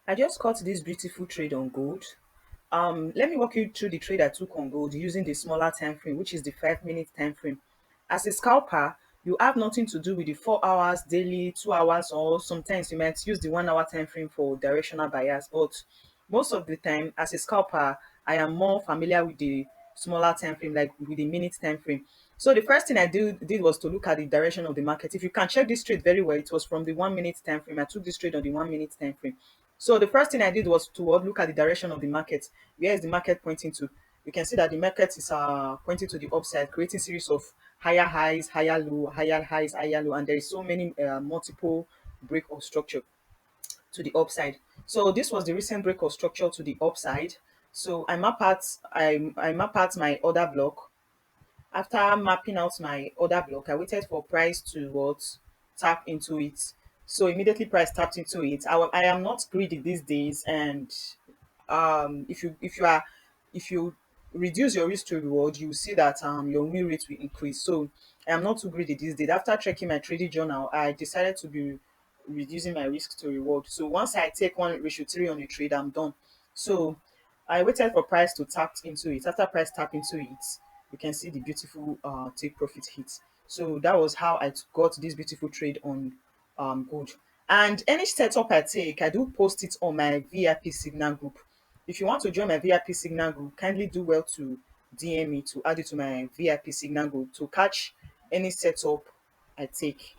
I just caught this beautiful trade on gold. Let me walk you through the trade I took on gold using the smaller time frame, which is the 5 minute time frame. As a scalper, you have nothing to do with the 4 hours daily, 2 hours, or sometimes you might use the 1 hour time frame for directional bias. But most of the time, as a scalper, I am more familiar with the smaller time frame, like with the minute time frame. So the first thing I did was to look at the direction of the market. If you can check this trade very well, it was from the 1 minute time frame. I took this trade on the 1 minute time frame. So the first thing I did was to look at the direction of the market. Where is the market pointing to? You can see that the market is pointing to the upside, creating series of higher highs, higher low, higher highs, higher low, and there is so many multiple break of structure to the upside. So this was the recent break of structure to the upside. So I map out my order block. After mapping out my order block, I waited for price to what tap into it. So immediately price tapped into it. I am not greedy these days, and if you reduce your risk to reward, you see that your win rate will increase. So I am not too greedy these days. After checking my trading journal, I decided to be reducing my risk to reward. So once I take 1:3 on the trade, I'm done. So I waited for price to tap into it. After price tap into it, you can see the beautiful take profit hit. So that was how got this beautiful trade on gold. And any setup I take, I do post it on my VIP Signal group. If you want to join my VIP Signal group, kindly do well to DM me to add it to my VIP Signal group to catch any setup I take.